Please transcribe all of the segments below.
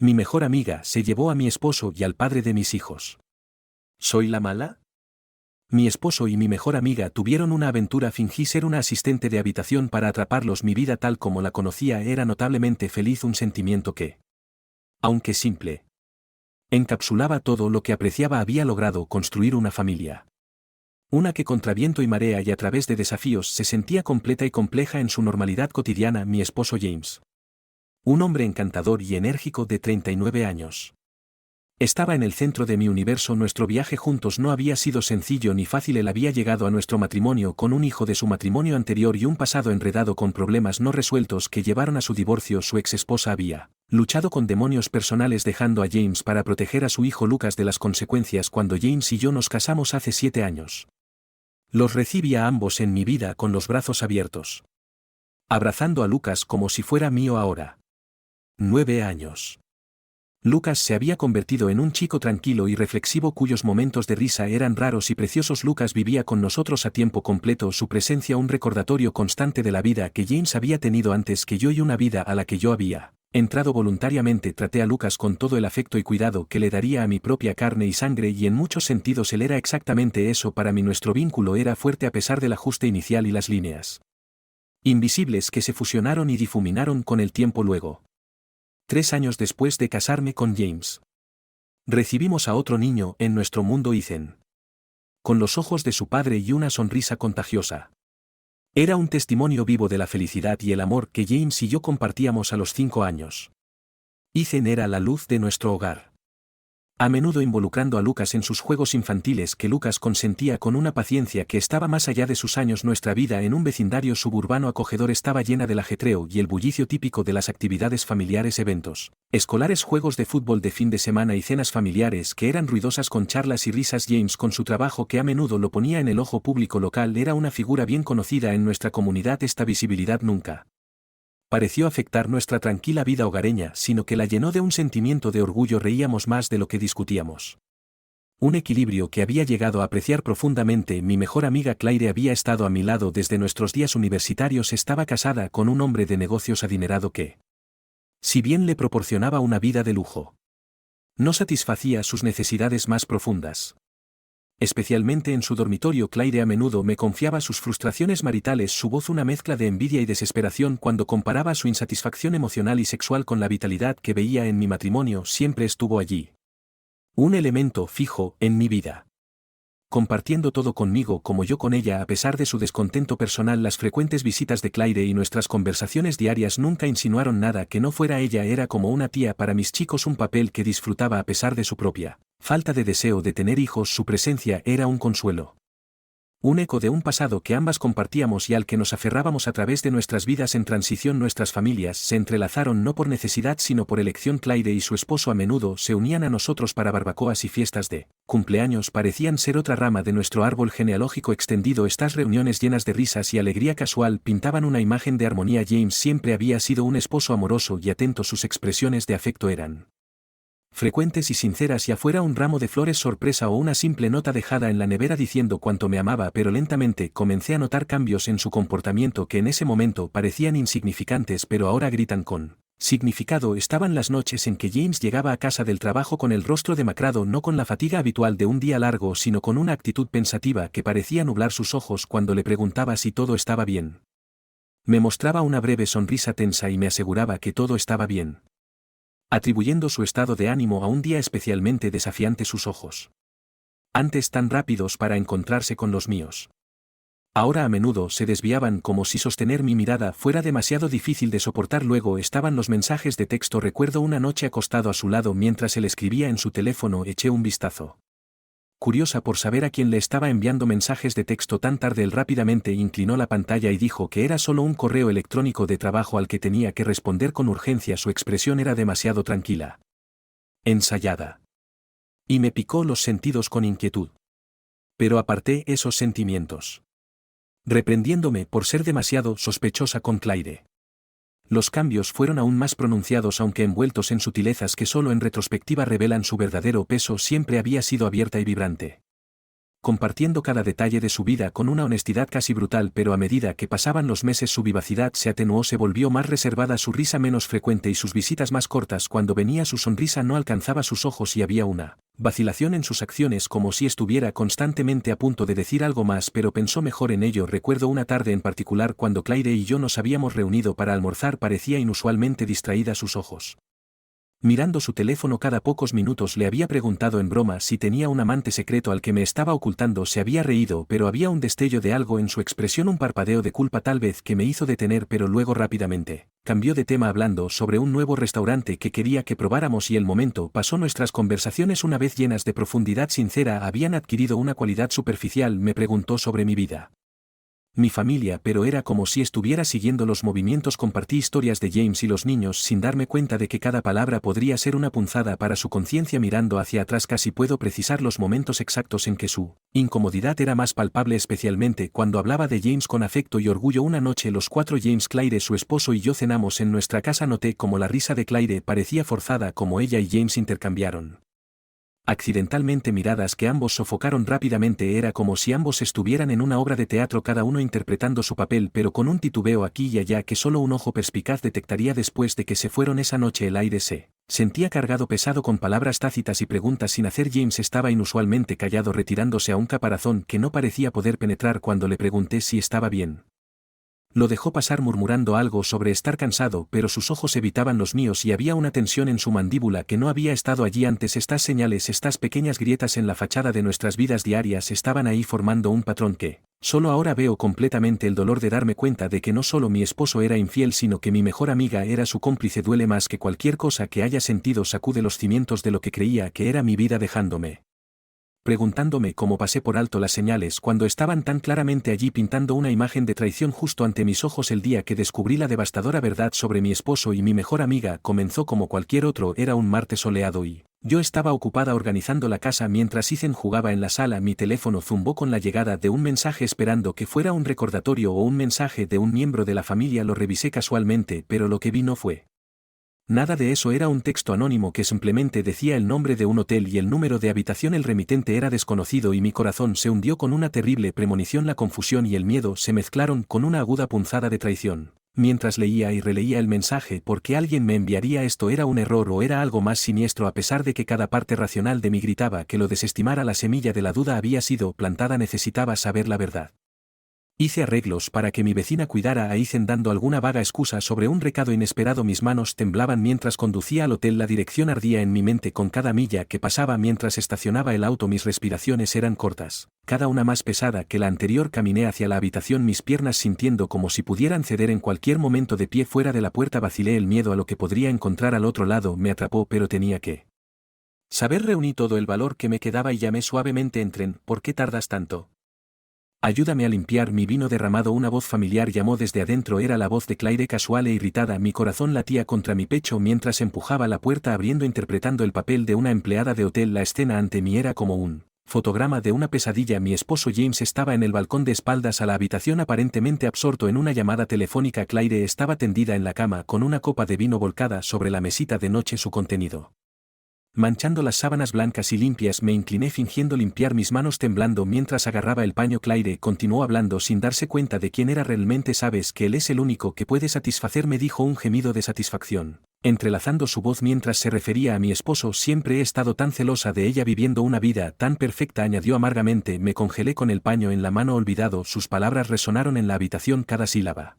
Mi mejor amiga se llevó a mi esposo y al padre de mis hijos. ¿Soy la mala? Mi esposo y mi mejor amiga tuvieron una aventura. Fingí ser una asistente de habitación para atraparlos. Mi vida tal como la conocía era notablemente feliz, un sentimiento que, aunque simple, encapsulaba todo lo que apreciaba. Había logrado construir una familia. Una que contra viento y marea y a través de desafíos se sentía completa y compleja en su normalidad cotidiana. Mi esposo James. Un hombre encantador y enérgico de 39 años. Estaba en el centro de mi universo. Nuestro viaje juntos no había sido sencillo ni fácil. Él había llegado a nuestro matrimonio con un hijo de su matrimonio anterior y un pasado enredado con problemas no resueltos que llevaron a su divorcio. Su ex esposa había luchado con demonios personales, dejando a James para proteger a su hijo Lucas de las consecuencias. Cuando James y yo nos casamos hace 7 años, los recibí a ambos en mi vida con los brazos abiertos, abrazando a Lucas como si fuera mío ahora. 9 años. Lucas se había convertido en un chico tranquilo y reflexivo cuyos momentos de risa eran raros y preciosos. Lucas vivía con nosotros a tiempo completo, su presencia un recordatorio constante de la vida que James había tenido antes que yo y una vida a la que yo había entrado voluntariamente. Traté a Lucas con todo el afecto y cuidado que le daría a mi propia carne y sangre, y en muchos sentidos él era exactamente eso para mí. Nuestro vínculo era fuerte a pesar del ajuste inicial y las líneas invisibles que se fusionaron y difuminaron con el tiempo. Luego, 3 años después de casarme con James, recibimos a otro niño en nuestro mundo, Ethan, con los ojos de su padre y una sonrisa contagiosa. Era un testimonio vivo de la felicidad y el amor que James y yo compartíamos a los 5 años. Ethan era la luz de nuestro hogar, a menudo involucrando a Lucas en sus juegos infantiles que Lucas consentía con una paciencia que estaba más allá de sus años. Nuestra vida en un vecindario suburbano acogedor estaba llena del ajetreo y el bullicio típico de las actividades familiares, eventos escolares, juegos de fútbol de fin de semana y cenas familiares que eran ruidosas con charlas y risas. James, con su trabajo que a menudo lo ponía en el ojo público local, era una figura bien conocida en nuestra comunidad. Esta visibilidad nunca pareció afectar nuestra tranquila vida hogareña, sino que la llenó de un sentimiento de orgullo. Reíamos más de lo que discutíamos. Un equilibrio que había llegado a apreciar profundamente. Mi mejor amiga Claire había estado a mi lado desde nuestros días universitarios. Estaba casada con un hombre de negocios adinerado que, si bien le proporcionaba una vida de lujo, no satisfacía sus necesidades más profundas. Especialmente en su dormitorio. Claire a menudo me confiaba sus frustraciones maritales, su voz una mezcla de envidia y desesperación cuando comparaba su insatisfacción emocional y sexual con la vitalidad que veía en mi matrimonio. Siempre estuvo allí, un elemento fijo en mi vida, compartiendo todo conmigo como yo con ella. A pesar de su descontento personal, las frecuentes visitas de Claire y nuestras conversaciones diarias nunca insinuaron nada que no fuera ella. Era como una tía para mis chicos, un papel que disfrutaba a pesar de su propia falta de deseo de tener hijos. Su presencia era un consuelo, un eco de un pasado que ambas compartíamos y al que nos aferrábamos a través de nuestras vidas en transición. Nuestras familias se entrelazaron no por necesidad sino por elección. Claire y su esposo a menudo se unían a nosotros para barbacoas y fiestas de cumpleaños. Parecían ser otra rama de nuestro árbol genealógico extendido. Estas reuniones llenas de risas y alegría casual pintaban una imagen de armonía. James siempre había sido un esposo amoroso y atento. Sus expresiones de afecto eran frecuentes y sinceras, y afuera un ramo de flores sorpresa o una simple nota dejada en la nevera diciendo cuánto me amaba. Pero lentamente comencé a notar cambios en su comportamiento que en ese momento parecían insignificantes pero ahora gritan con significado. Estaban las noches en que James llegaba a casa del trabajo con el rostro demacrado, no con la fatiga habitual de un día largo sino con una actitud pensativa que parecía nublar sus ojos. Cuando le preguntaba si todo estaba bien, me mostraba una breve sonrisa tensa y me aseguraba que todo estaba bien, atribuyendo su estado de ánimo a un día especialmente desafiante. Sus ojos, antes tan rápidos para encontrarse con los míos, ahora a menudo se desviaban como si sostener mi mirada fuera demasiado difícil de soportar. Luego estaban los mensajes de texto. Recuerdo una noche acostado a su lado mientras él escribía en su teléfono. Eché un vistazo, curiosa por saber a quién le estaba enviando mensajes de texto tan tarde. Él rápidamente inclinó la pantalla y dijo que era solo un correo electrónico de trabajo al que tenía que responder con urgencia. Su expresión era demasiado tranquila, ensayada, y me picó los sentidos con inquietud. Pero aparté esos sentimientos, reprendiéndome por ser demasiado sospechosa con Claire. Los cambios fueron aún más pronunciados, aunque envueltos en sutilezas que solo en retrospectiva revelan su verdadero peso. Siempre había sido abierta y vibrante, compartiendo cada detalle de su vida con una honestidad casi brutal, pero a medida que pasaban los meses su vivacidad se atenuó, se volvió más reservada, su risa menos frecuente y sus visitas más cortas. Cuando venía su sonrisa no alcanzaba sus ojos y había una vacilación en sus acciones, como si estuviera constantemente a punto de decir algo más, pero pensó mejor en ello. Recuerdo una tarde en particular cuando Claire y yo nos habíamos reunido para almorzar. Parecía inusualmente distraída, sus ojos mirando su teléfono cada pocos minutos. Le había preguntado en broma si tenía un amante secreto al que me estaba ocultando. Se había reído, pero había un destello de algo en su expresión, un parpadeo de culpa tal vez, que me hizo detener, pero luego rápidamente cambió de tema hablando sobre un nuevo restaurante que quería que probáramos y el momento pasó. Nuestras conversaciones, una vez llenas de profundidad sincera, habían adquirido una cualidad superficial. Me preguntó sobre mi vida, mi familia, pero era como si estuviera siguiendo los movimientos. Compartí historias de James y los niños sin darme cuenta de que cada palabra podría ser una punzada para su conciencia. Mirando hacia atrás casi puedo precisar los momentos exactos en que su incomodidad era más palpable, especialmente cuando hablaba de James con afecto y orgullo. Una noche los cuatro, James, Claire, su esposo y yo, cenamos en nuestra casa. Noté cómo la risa de Claire parecía forzada, como ella y James intercambiaron accidentalmente miradas que ambos sofocaron rápidamente. Era como si ambos estuvieran en una obra de teatro, cada uno interpretando su papel, pero con un titubeo aquí y allá que solo un ojo perspicaz detectaría. Después de que se fueron esa noche, el aire se sentía cargado, pesado, con palabras tácitas y preguntas sin hacer. James estaba inusualmente callado, retirándose a un caparazón que no parecía poder penetrar. Cuando le pregunté si estaba bien, lo dejó pasar murmurando algo sobre estar cansado, pero sus ojos evitaban los míos y había una tensión en su mandíbula que no había estado allí antes. Estas señales, estas pequeñas grietas en la fachada de nuestras vidas diarias, estaban ahí formando un patrón que solo ahora veo completamente. El dolor de darme cuenta de que no solo mi esposo era infiel, sino que mi mejor amiga era su cómplice, duele más que cualquier cosa que haya sentido. Sacude los cimientos de lo que creía que era mi vida, dejándome preguntándome cómo pasé por alto las señales cuando estaban tan claramente allí, pintando una imagen de traición justo ante mis ojos. El día que descubrí la devastadora verdad sobre mi esposo y mi mejor amiga comenzó como cualquier otro. Era un martes soleado y yo estaba ocupada organizando la casa mientras Ethan jugaba en la sala. Mi teléfono zumbó con la llegada de un mensaje, esperando que fuera un recordatorio o un mensaje de un miembro de la familia. Lo revisé casualmente, pero lo que vi no fue nada de eso. Era un texto anónimo que simplemente decía el nombre de un hotel y el número de habitación. El remitente era desconocido y mi corazón se hundió con una terrible premonición. La confusión y el miedo se mezclaron con una aguda punzada de traición. Mientras leía y releía el mensaje, ¿por qué alguien me enviaría esto? ¿Era un error o era algo más siniestro? A pesar de que cada parte racional de mí gritaba que lo desestimara, la semilla de la duda había sido plantada. Necesitaba saber la verdad. Hice arreglos para que mi vecina cuidara a Ethan, dando alguna vaga excusa sobre un recado inesperado. Mis manos temblaban mientras conducía al hotel. La dirección ardía en mi mente con cada milla que pasaba mientras estacionaba el auto. Mis respiraciones eran cortas, cada una más pesada que la anterior. Caminé hacia la habitación, mis piernas sintiendo como si pudieran ceder en cualquier momento. De pie fuera de la puerta vacilé. El miedo a lo que podría encontrar al otro lado me atrapó, pero tenía que saber. Reuní todo el valor que me quedaba y llamé suavemente. Entren. ¿Por qué tardas tanto? Ayúdame a limpiar mi vino derramado. Una voz familiar llamó desde adentro. Era la voz de Claire, casual e irritada. Mi corazón latía contra mi pecho mientras empujaba la puerta, abriendo, interpretando el papel de una empleada de hotel. La escena ante mí era como un fotograma de una pesadilla. Mi esposo James estaba en el balcón de espaldas a la habitación, aparentemente absorto en una llamada telefónica. Claire estaba tendida en la cama con una copa de vino volcada sobre la mesita de noche, su contenido manchando las sábanas blancas y limpias. Me incliné fingiendo limpiar mis manos, temblando mientras agarraba el paño. Claire continuó hablando sin darse cuenta de quién era realmente. Sabes que él es el único que puede satisfacerme, dijo, un gemido de satisfacción entrelazando su voz mientras se refería a mi esposo. Siempre he estado tan celosa de ella, viviendo una vida tan perfecta, añadió amargamente. Me congelé con el paño en la mano. Olvidado. Sus palabras resonaron en la habitación, cada sílaba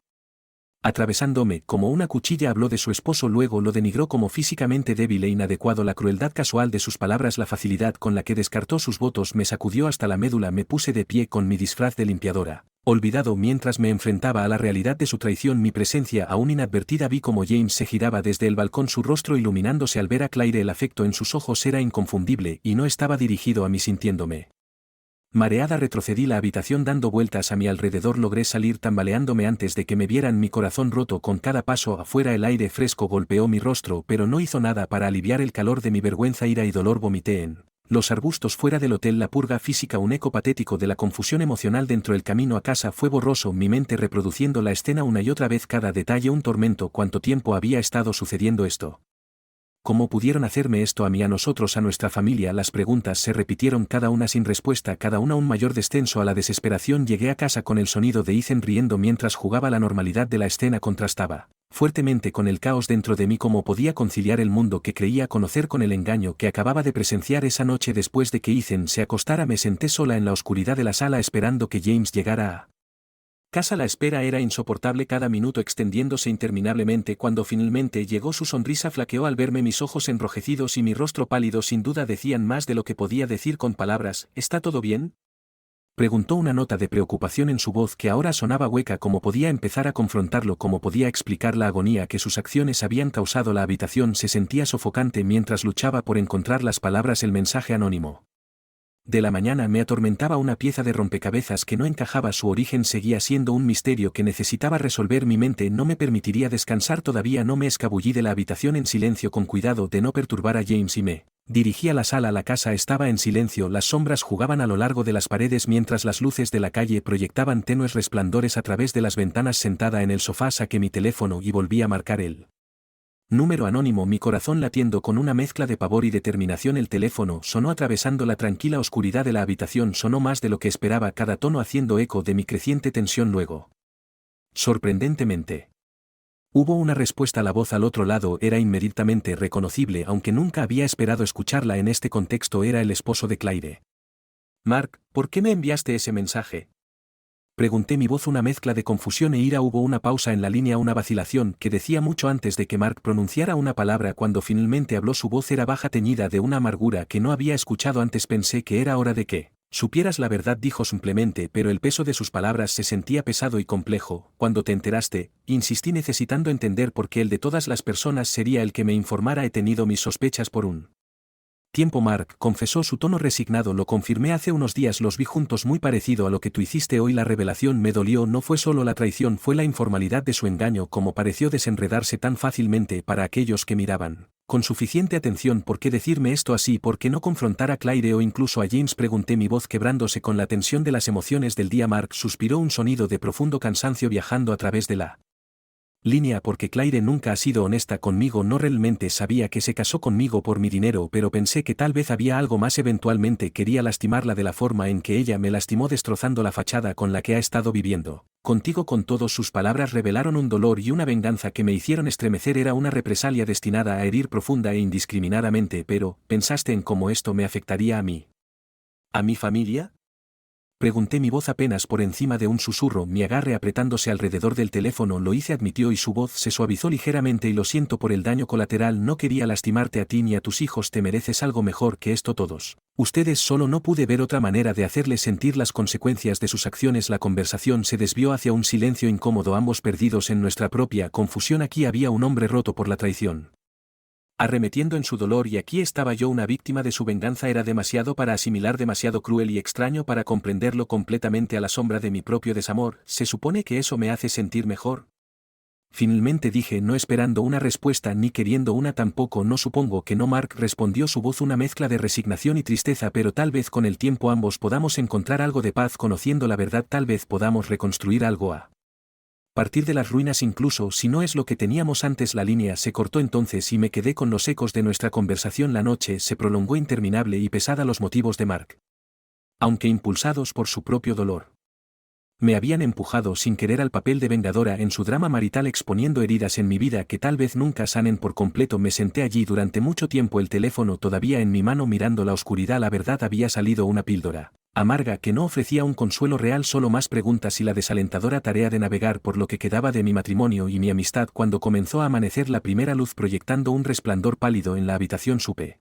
atravesándome como una cuchilla. Habló de su esposo, luego lo denigró como físicamente débil e inadecuado. La crueldad casual de sus palabras, la facilidad con la que descartó sus votos, me sacudió hasta la médula. Me puse de pie con mi disfraz de limpiadora olvidado mientras me enfrentaba a la realidad de su traición. Mi presencia aún inadvertida. Vi como James se giraba desde el balcón, su rostro iluminándose al ver a Claire. El afecto en sus ojos era inconfundible y no estaba dirigido a mí. Sintiéndome mareada, retrocedí la habitación dando vueltas a mi alrededor. Logré salir tambaleándome antes de que me vieran, mi corazón roto con cada paso afuera. El aire fresco golpeó mi rostro, pero no hizo nada para aliviar el calor de mi vergüenza, ira y dolor. Vomité en los arbustos fuera del hotel. La purga física, un eco patético de la confusión emocional dentro. El camino a casa fue borroso, mi mente reproduciendo la escena una y otra vez, cada detalle un tormento. ¿Cuánto tiempo había estado sucediendo esto? ¿Cómo pudieron hacerme esto a mí, a nosotros, a nuestra familia? Las preguntas se repitieron cada una sin respuesta, cada una un mayor descenso a la desesperación. Llegué a casa con el sonido de Ethan riendo mientras jugaba. La normalidad de la escena contrastaba fuertemente con el caos dentro de mí. ¿Cómo podía conciliar el mundo que creía conocer con el engaño que acababa de presenciar esa noche? Después de que Ethan se acostara, me senté sola en la oscuridad de la sala esperando que James llegara a casa. La espera era insoportable, cada minuto extendiéndose interminablemente. Cuando finalmente llegó, su sonrisa flaqueó al verme. Mis ojos enrojecidos y mi rostro pálido sin duda decían más de lo que podía decir con palabras. ¿Está todo bien?, preguntó, una nota de preocupación en su voz que ahora sonaba hueca. ¿Cómo podía empezar a confrontarlo? ¿Cómo podía explicar la agonía que sus acciones habían causado? La habitación se sentía sofocante mientras luchaba por encontrar las palabras. El mensaje anónimo de la mañana me atormentaba, una pieza de rompecabezas que no encajaba. Su origen seguía siendo un misterio que necesitaba resolver. Mi mente no me permitiría descansar todavía. No me escabullí de la habitación en silencio, con cuidado de no perturbar a James, y me dirigí a la sala. La casa estaba en silencio, las sombras jugaban a lo largo de las paredes mientras las luces de la calle proyectaban tenues resplandores a través de las ventanas. Sentada en el sofá, saqué mi teléfono y volví a marcar el número anónimo, mi corazón latiendo con una mezcla de pavor y determinación. El teléfono sonó atravesando la tranquila oscuridad de la habitación. Sonó más de lo que esperaba, cada tono haciendo eco de mi creciente tensión. Luego, sorprendentemente, hubo una respuesta. La voz al otro lado era inmediatamente reconocible, aunque nunca había esperado escucharla en este contexto. Era el esposo de Claire. Mark, ¿por qué me enviaste ese mensaje?, pregunté, mi voz una mezcla de confusión e ira. Hubo una pausa en la línea, una vacilación que decía mucho antes de que Mark pronunciara una palabra. Cuando finalmente habló, su voz era baja, teñida de una amargura que no había escuchado antes. Pensé que era hora de que supieras la verdad, dijo simplemente, pero el peso de sus palabras se sentía pesado y complejo. Cuando te enteraste, insistí, necesitando entender por qué el de todas las personas sería el que me informara. He tenido mis sospechas por un tiempo, Mark confesó, su tono resignado. Lo confirmé hace unos días, los vi juntos, muy parecido a lo que tú hiciste hoy. La revelación me dolió, no fue solo la traición, fue la informalidad de su engaño, como pareció desenredarse tan fácilmente para aquellos que miraban con suficiente atención. ¿Por qué decirme esto así? ¿Por qué no confrontar a Claire o incluso a James?, pregunté, mi voz quebrándose con la tensión de las emociones del día. Mark suspiró, un sonido de profundo cansancio viajando a través de la línea. Porque Claire nunca ha sido honesta conmigo. No realmente sabía que se casó conmigo por mi dinero, pero pensé que tal vez había algo más. Eventualmente quería lastimarla de la forma en que ella me lastimó, destrozando la fachada con la que ha estado viviendo contigo. Con todos sus palabras revelaron un dolor y una venganza que me hicieron estremecer. Era una represalia destinada a herir profunda e indiscriminadamente. Pero, ¿pensaste en cómo esto me afectaría a mí? ¿A mi familia?, pregunté, mi voz apenas por encima de un susurro, mi agarre apretándose alrededor del teléfono. Lo hice, admitió, y su voz se suavizó ligeramente. Y lo siento por el daño colateral, no quería lastimarte a ti ni a tus hijos. Te mereces algo mejor que esto. Todos ustedes, solo no pude ver otra manera de hacerles sentir las consecuencias de sus acciones. La conversación se desvió hacia un silencio incómodo, ambos perdidos en nuestra propia confusión. Aquí había un hombre roto por la traición, arremetiendo en su dolor, y aquí estaba yo, una víctima de su venganza. Era demasiado para asimilar, demasiado cruel y extraño para comprenderlo completamente. A la sombra de mi propio desamor. ¿Se supone que eso me hace sentir mejor?, finalmente dije, no esperando una respuesta ni queriendo una tampoco. No, supongo que no, Mark respondió, su voz una mezcla de resignación y tristeza, pero tal vez con el tiempo ambos podamos encontrar algo de paz. Conociendo la verdad, tal vez podamos reconstruir algo a partir de las ruinas, incluso si no es lo que teníamos antes. La línea se cortó entonces y me quedé con los ecos de nuestra conversación. La noche se prolongó interminable y pesada. Los motivos de Mark, aunque impulsados por su propio dolor, me habían empujado sin querer al papel de vengadora en su drama marital, exponiendo heridas en mi vida que tal vez nunca sanen por completo. Me senté allí durante mucho tiempo, el teléfono todavía en mi mano, mirando la oscuridad. La verdad había salido una píldora amarga que no ofrecía un consuelo real, solo más preguntas y la desalentadora tarea de navegar por lo que quedaba de mi matrimonio y mi amistad. Cuando comenzó a amanecer, la primera luz proyectando un resplandor pálido en la habitación, supe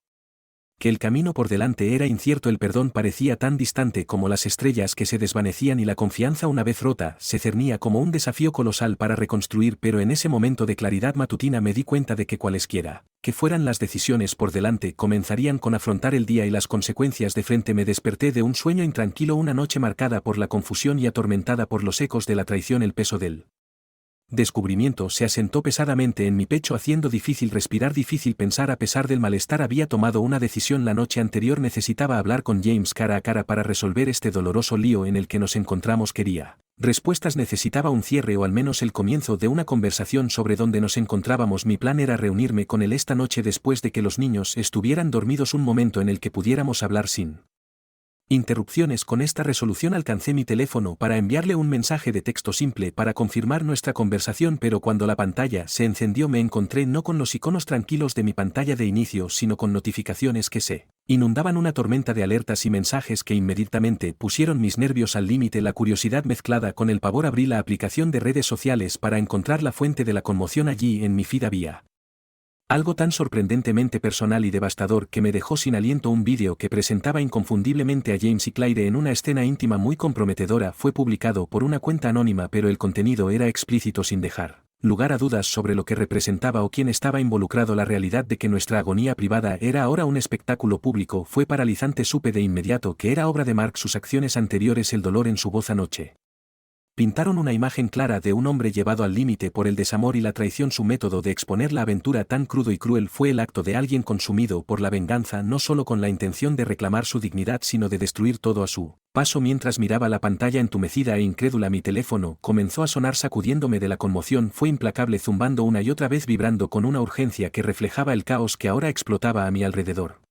que el camino por delante era incierto. El perdón parecía tan distante como las estrellas que se desvanecían, y la confianza, una vez rota, se cernía como un desafío colosal para reconstruir. Pero en ese momento de claridad matutina me di cuenta de que cualesquiera que fueran las decisiones por delante, comenzarían con afrontar el día y las consecuencias de frente. Me desperté de un sueño intranquilo, una noche marcada por la confusión y atormentada por los ecos de la traición. El peso del descubrimiento se asentó pesadamente en mi pecho, haciendo difícil respirar, difícil pensar. A pesar del malestar, había tomado una decisión la noche anterior. Necesitaba hablar con James cara a cara para resolver este doloroso lío en el que nos encontramos. Quería respuestas, necesitaba un cierre o al menos el comienzo de una conversación sobre dónde nos encontrábamos. Mi plan era reunirme con él esta noche después de que los niños estuvieran dormidos, un momento en el que pudiéramos hablar sin interrupciones. Con esta resolución alcancé mi teléfono para enviarle un mensaje de texto simple para confirmar nuestra conversación, pero cuando la pantalla se encendió me encontré no con los iconos tranquilos de mi pantalla de inicio, sino con notificaciones que se inundaban, una tormenta de alertas y mensajes que inmediatamente pusieron mis nervios al límite. La curiosidad mezclada con el pavor, abrí la aplicación de redes sociales para encontrar la fuente de la conmoción. Allí en mi feed había algo tan sorprendentemente personal y devastador que me dejó sin aliento. Un vídeo que presentaba inconfundiblemente a James y Claire en una escena íntima muy comprometedora. Fue publicado por una cuenta anónima, pero el contenido era explícito sin dejar lugar a dudas sobre lo que representaba o quién estaba involucrado. La realidad de que nuestra agonía privada era ahora un espectáculo público fue paralizante. Supe de inmediato que era obra de Mark, sus acciones anteriores, el dolor en su voz anoche. Pintaron una imagen clara de un hombre llevado al límite por el desamor y la traición. Su método de exponer la aventura tan crudo y cruel fue el acto de alguien consumido por la venganza, no solo con la intención de reclamar su dignidad, sino de destruir todo a su paso. Mientras miraba la pantalla entumecida e incrédula, mi teléfono comenzó a sonar, sacudiéndome de la conmoción. Fue implacable, zumbando una y otra vez, vibrando con una urgencia que reflejaba el caos que ahora explotaba a mi alrededor.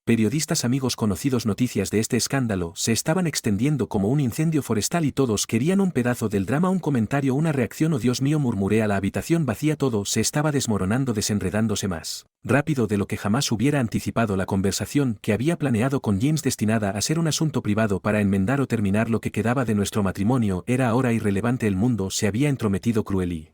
Periodistas, amigos, conocidos, noticias de este escándalo se estaban extendiendo como un incendio forestal y todos querían un pedazo del drama, un comentario, una reacción. Oh Dios mío, murmuré a la habitación vacía. Todo se estaba desmoronando, desenredándose más rápido de lo que jamás hubiera anticipado. La conversación que había planeado con James, destinada a ser un asunto privado para enmendar o terminar lo que quedaba de nuestro matrimonio, era ahora irrelevante. El mundo se había entrometido cruel y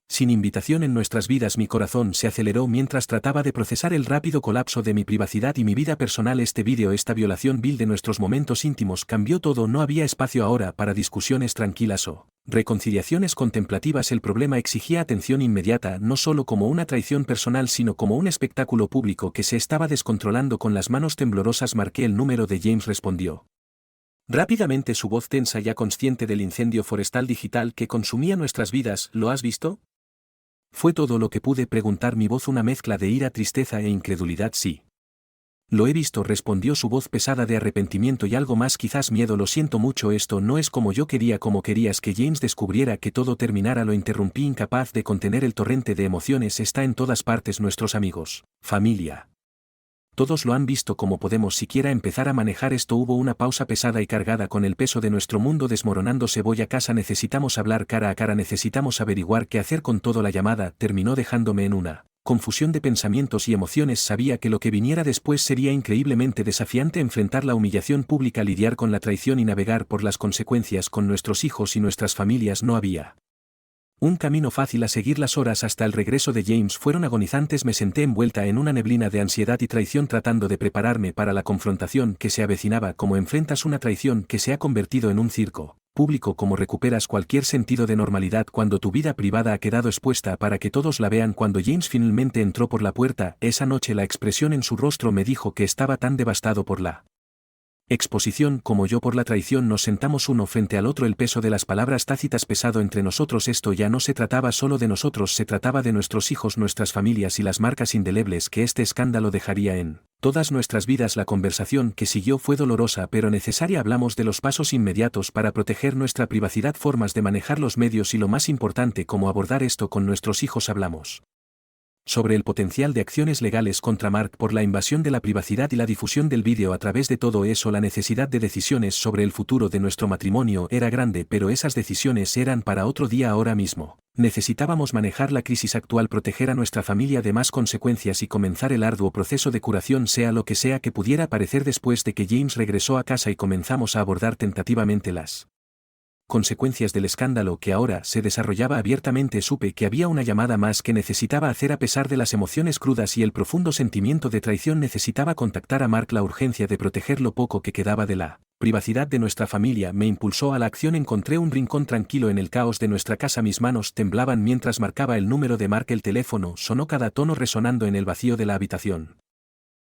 sin invitación en nuestras vidas. Mi corazón se aceleró mientras trataba de procesar el rápido colapso de mi privacidad y mi vida personal. Este vídeo, esta violación vil de nuestros momentos íntimos, cambió todo. No había espacio ahora para discusiones tranquilas o reconciliaciones contemplativas. El problema exigía atención inmediata, no solo como una traición personal, sino como un espectáculo público que se estaba descontrolando. Con las manos temblorosas marqué el número de James. Respondió rápidamente, su voz tensa, ya consciente del incendio forestal digital que consumía nuestras vidas. ¿Lo has visto? Fue todo lo que pude preguntar, mi voz una mezcla de ira, tristeza e incredulidad. Sí. Lo he visto, respondió su voz pesada, de arrepentimiento y algo más, quizás miedo. Lo siento mucho, esto no es como yo quería. ¿Cómo querías que James descubriera, que todo terminara? Lo interrumpí, incapaz de contener el torrente de emociones. Está en todas partes, nuestros amigos, familia. Todos lo han visto. ¿Cómo podemos siquiera empezar a manejar esto? Hubo una pausa pesada y cargada con el peso de nuestro mundo desmoronándose. Voy a casa, necesitamos hablar cara a cara, necesitamos averiguar qué hacer con todo. La llamada terminó dejándome en una confusión de pensamientos y emociones. Sabía que lo que viniera después sería increíblemente desafiante: enfrentar la humillación pública, lidiar con la traición y navegar por las consecuencias con nuestros hijos y nuestras familias. No había un camino fácil a seguir. Las horas hasta el regreso de James fueron agonizantes. Me senté envuelta en una neblina de ansiedad y traición, tratando de prepararme para la confrontación que se avecinaba. ¿Cómo enfrentas una traición que se ha convertido en un circo público? ¿Cómo recuperas cualquier sentido de normalidad cuando tu vida privada ha quedado expuesta para que todos la vean? Cuando James finalmente entró por la puerta esa noche, la expresión en su rostro me dijo que estaba tan devastado por la exposición como yo por la traición. Nos sentamos uno frente al otro, el peso de las palabras tácitas pesado entre nosotros. Esto ya no se trataba solo de nosotros, se trataba de nuestros hijos, nuestras familias y las marcas indelebles que este escándalo dejaría en todas nuestras vidas. La conversación que siguió fue dolorosa pero necesaria. Hablamos de los pasos inmediatos para proteger nuestra privacidad, formas de manejar los medios y, lo más importante, cómo abordar esto con nuestros hijos. Hablamos sobre el potencial de acciones legales contra Mark por la invasión de la privacidad y la difusión del vídeo. A través de todo eso, la necesidad de decisiones sobre el futuro de nuestro matrimonio era grande, pero esas decisiones eran para otro día. Ahora mismo necesitábamos manejar la crisis actual, proteger a nuestra familia de más consecuencias y comenzar el arduo proceso de curación, sea lo que sea que pudiera parecer. Después de que James regresó a casa y comenzamos a abordar tentativamente las consecuencias del escándalo que ahora se desarrollaba abiertamente, supe que había una llamada más que necesitaba hacer. A pesar de las emociones crudas y el profundo sentimiento de traición, necesitaba contactar a Mark. La urgencia de proteger lo poco que quedaba de la privacidad de nuestra familia me impulsó a la acción. Encontré un rincón tranquilo en el caos de nuestra casa. Mis manos temblaban mientras marcaba el número de Mark. El teléfono sonó, cada tono resonando en el vacío de la habitación,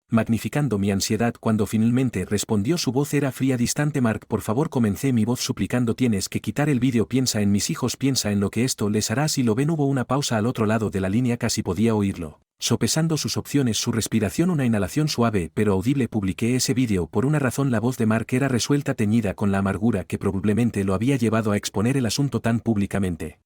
magnificando mi ansiedad. Cuando finalmente respondió, su voz era fría, distante. Mark, por favor, comencé mi voz suplicando, tienes que quitar el vídeo, piensa en mis hijos, piensa en lo que esto les hará si lo ven. Hubo una pausa al otro lado de la línea, casi podía oírlo. Sopesando sus opciones, su respiración, una inhalación suave pero audible. Publiqué ese vídeo por una razón. La voz de Mark era resuelta, teñida con la amargura que probablemente lo había llevado a exponer el asunto tan públicamente.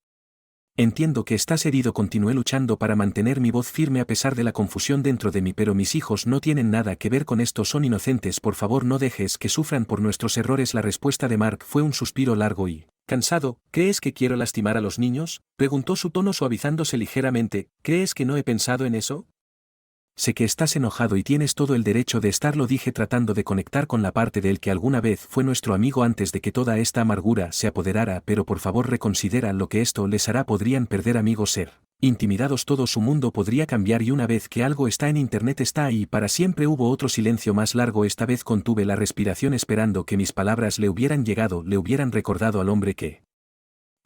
Entiendo que estás herido. Continué luchando para mantener mi voz firme a pesar de la confusión dentro de mí, pero mis hijos no tienen nada que ver con esto, son inocentes. Por favor, no dejes que sufran por nuestros errores. La respuesta de Mark fue un suspiro largo y cansado. ¿Crees que quiero lastimar a los niños?, preguntó, su tono suavizándose ligeramente. ¿Crees que no he pensado en eso? Sé que estás enojado y tienes todo el derecho de estarlo, dije tratando de conectar con la parte de él que alguna vez fue nuestro amigo antes de que toda esta amargura se apoderara. Pero por favor, reconsidera lo que esto les hará. Podrían perder amigos, ser intimidados, todo su mundo podría cambiar, y una vez que algo está en internet está ahí para siempre. Hubo otro silencio más largo. Esta vez contuve la respiración esperando que mis palabras le hubieran llegado, le hubieran recordado al hombre que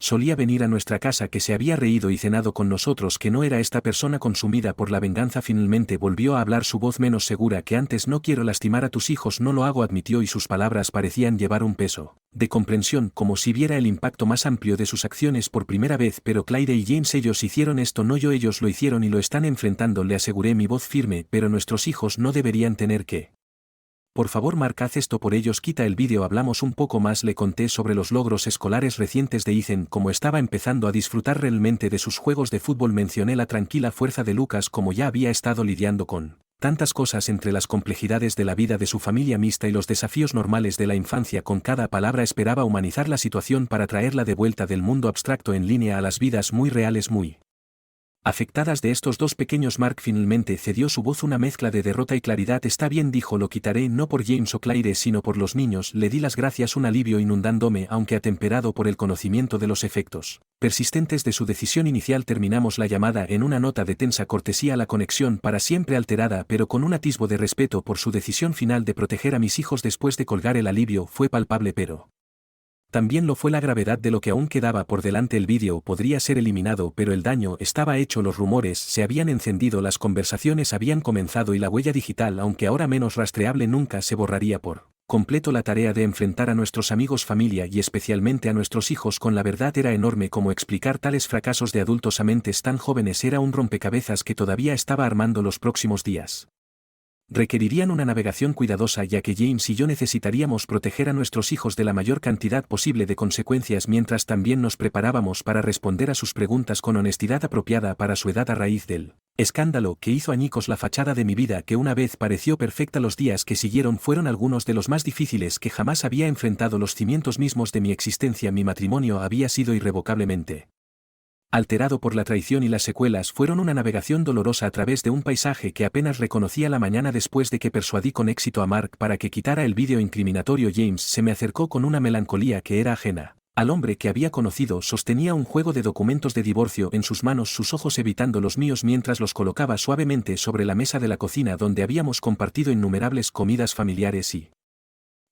solía venir a nuestra casa, que se había reído y cenado con nosotros, que no era esta persona consumida por la venganza. Finalmente volvió a hablar, su voz menos segura que antes. No quiero lastimar a tus hijos, no lo hago, admitió, y sus palabras parecían llevar un peso de comprensión, como si viera el impacto más amplio de sus acciones por primera vez. Pero Claire y James, ellos hicieron esto, no yo. Ellos lo hicieron y lo están enfrentando, le aseguré, mi voz firme. Pero nuestros hijos no deberían tener que. Por favor, Mark, haz esto por ellos. Quita el vídeo. Hablamos un poco más. Le conté sobre los logros escolares recientes de Ethan, cómo estaba empezando a disfrutar realmente de sus juegos de fútbol. Mencioné la tranquila fuerza de Lucas, como ya había estado lidiando con tantas cosas, entre las complejidades de la vida de su familia mixta y los desafíos normales de la infancia. Con cada palabra esperaba humanizar la situación para traerla de vuelta del mundo abstracto en línea a las vidas muy reales, muy afectadas de estos dos pequeños. Mark finalmente cedió, su voz una mezcla de derrota y claridad. Está bien, dijo, lo quitaré, no por James o Claire sino por los niños. Le di las gracias, un alivio inundándome, aunque atemperado por el conocimiento de los efectos persistentes de su decisión inicial. Terminamos la llamada en una nota de tensa cortesía, la conexión para siempre alterada, pero con un atisbo de respeto por su decisión final de proteger a mis hijos. Después de colgar, el alivio fue palpable, pero también lo fue la gravedad de lo que aún quedaba por delante. El vídeo podría ser eliminado, pero el daño estaba hecho. Los rumores se habían encendido, las conversaciones habían comenzado y la huella digital, aunque ahora menos rastreable, nunca se borraría por completo. La tarea de enfrentar a nuestros amigos, familia y especialmente a nuestros hijos con la verdad era enorme. Como explicar tales fracasos de adultos a mentes tan jóvenes era un rompecabezas que todavía estaba armando. Los próximos días requerirían una navegación cuidadosa, ya que James y yo necesitaríamos proteger a nuestros hijos de la mayor cantidad posible de consecuencias, mientras también nos preparábamos para responder a sus preguntas con honestidad apropiada para su edad. A raíz del escándalo que hizo añicos la fachada de mi vida, que una vez pareció perfecta, los días que siguieron fueron algunos de los más difíciles que jamás había enfrentado. Los cimientos mismos de mi existencia, mi matrimonio, había sido irrevocablemente alterado por la traición, y las secuelas fueron una navegación dolorosa a través de un paisaje que apenas reconocía. La mañana después de que persuadí con éxito a Mark para que quitara el vídeo incriminatorio, James se me acercó con una melancolía que era ajena al hombre que había conocido. Sostenía un juego de documentos de divorcio en sus manos, sus ojos evitando los míos mientras los colocaba suavemente sobre la mesa de la cocina, donde habíamos compartido innumerables comidas familiares y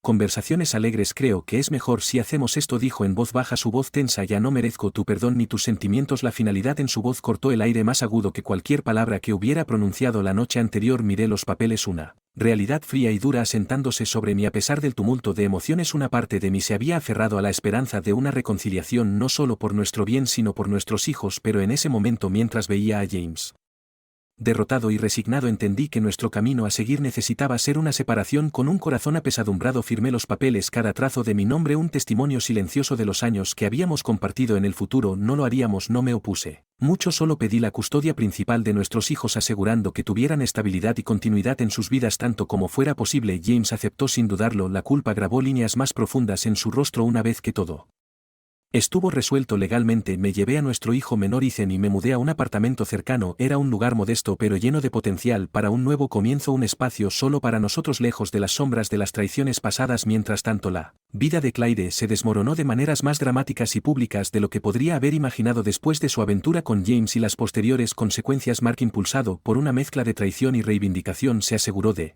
conversaciones alegres. Creo que es mejor si hacemos esto, dijo en voz baja, su voz tensa. Ya no merezco tu perdón ni tus sentimientos. La finalidad en su voz cortó el aire, más agudo que cualquier palabra que hubiera pronunciado la noche anterior. Miré los papeles, una realidad fría y dura asentándose sobre mí. A pesar del tumulto de emociones, una parte de mí se había aferrado a la esperanza de una reconciliación, no solo por nuestro bien sino por nuestros hijos. Pero en ese momento, mientras veía a James derrotado y resignado, entendí que nuestro camino a seguir necesitaba ser una separación. Con un corazón apesadumbrado firmé los papeles, cada trazo de mi nombre un testimonio silencioso de los años que habíamos compartido. En el futuro no lo haríamos. No me opuse mucho, solo pedí la custodia principal de nuestros hijos, asegurando que tuvieran estabilidad y continuidad en sus vidas tanto como fuera posible. James aceptó sin dudarlo. La culpa grabó líneas más profundas en su rostro. Una vez que todo estuvo resuelto legalmente, me llevé a nuestro hijo menor Ethan y me mudé a un apartamento cercano. Era un lugar modesto pero lleno de potencial para un nuevo comienzo, un espacio solo para nosotros, lejos de las sombras de las traiciones pasadas. Mientras tanto, la vida de Claire se desmoronó de maneras más dramáticas y públicas de lo que podría haber imaginado después de su aventura con James y las posteriores consecuencias. Mark, impulsado por una mezcla de traición y reivindicación, se aseguró de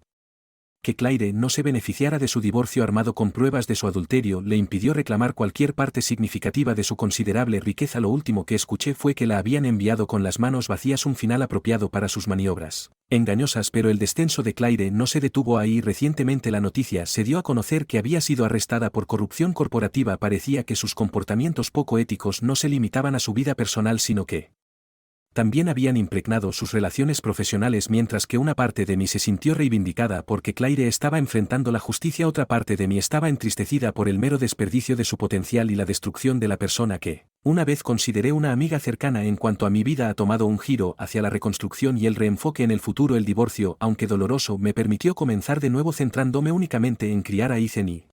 que Claire no se beneficiara de su divorcio armado con pruebas de su adulterio. Le impidió reclamar cualquier parte significativa de su considerable riqueza. Lo último que escuché fue que la habían enviado con las manos vacías, un final apropiado para sus maniobras engañosas. Pero el descenso de Claire no se detuvo ahí. Recientemente la noticia se dio a conocer que había sido arrestada por corrupción corporativa. Parecía que sus comportamientos poco éticos no se limitaban a su vida personal, sino que también habían impregnado sus relaciones profesionales, mientras que una parte de mí se sintió reivindicada porque Claire estaba enfrentando la justicia, otra parte de mí estaba entristecida por el mero desperdicio de su potencial y la destrucción de la persona que, una vez consideré una amiga cercana. En cuanto a mi vida, ha tomado un giro hacia la reconstrucción y el reenfoque en el futuro. El divorcio, aunque doloroso, me permitió comenzar de nuevo centrándome únicamente en criar a Ethan y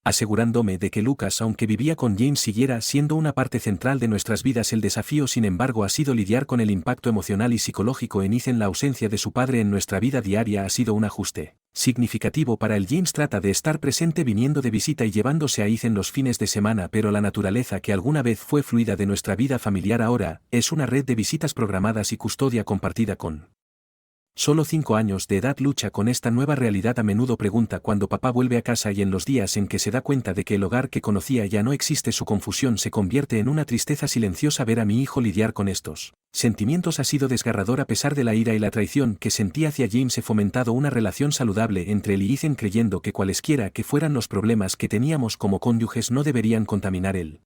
asegurándome de que Lucas, aunque vivía con James, siguiera siendo una parte central de nuestras vidas. El desafío, sin embargo, ha sido lidiar con el impacto emocional y psicológico en Ethan. La ausencia de su padre en nuestra vida diaria ha sido un ajuste significativo para él. James trata de estar presente viniendo de visita y llevándose a Ethan los fines de semana, pero la naturaleza que alguna vez fue fluida de nuestra vida familiar ahora es una red de visitas programadas y custodia compartida con solo 5 años de edad. Lucha con esta nueva realidad. A menudo pregunta cuando papá vuelve a casa, y en los días en que se da cuenta de que el hogar que conocía ya no existe, su confusión se convierte en una tristeza silenciosa. Ver a mi hijo lidiar con estos sentimientos ha sido desgarrador. A pesar de la ira y la traición que sentía hacia James, he fomentado una relación saludable entre él y Ethan, creyendo que cualesquiera que fueran los problemas que teníamos como cónyuges no deberían contaminar el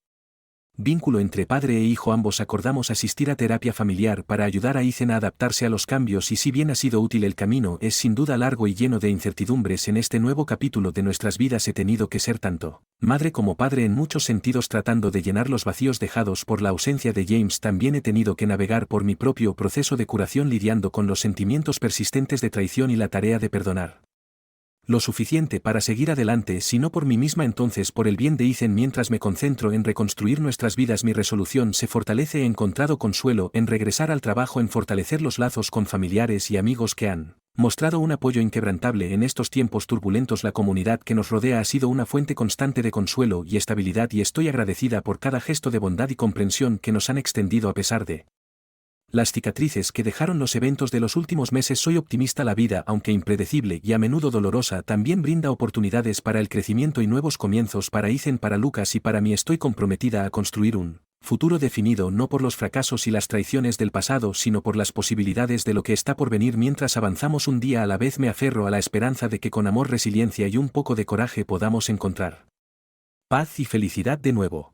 vínculo entre padre e hijo. Ambos acordamos asistir a terapia familiar para ayudar a Ethan a adaptarse a los cambios, y si bien ha sido útil, el camino es sin duda largo y lleno de incertidumbres. En este nuevo capítulo de nuestras vidas he tenido que ser tanto madre como padre en muchos sentidos, tratando de llenar los vacíos dejados por la ausencia de James. También he tenido que navegar por mi propio proceso de curación, lidiando con los sentimientos persistentes de traición y la tarea de perdonar lo suficiente para seguir adelante, si no por mí misma, entonces por el bien de Ethan. Mientras me concentro en reconstruir nuestras vidas, mi resolución se fortalece. He encontrado consuelo en regresar al trabajo, en fortalecer los lazos con familiares y amigos que han mostrado un apoyo inquebrantable en estos tiempos turbulentos. La comunidad que nos rodea ha sido una fuente constante de consuelo y estabilidad, y estoy agradecida por cada gesto de bondad y comprensión que nos han extendido a pesar de las cicatrices que dejaron los eventos de los últimos meses. Soy optimista. La vida, aunque impredecible y a menudo dolorosa, también brinda oportunidades para el crecimiento y nuevos comienzos para Ethan, para Lucas y para mí. Estoy comprometida a construir un futuro definido no por los fracasos y las traiciones del pasado, sino por las posibilidades de lo que está por venir. Mientras avanzamos un día a la vez, me aferro a la esperanza de que con amor, resiliencia y un poco de coraje podamos encontrar paz y felicidad de nuevo.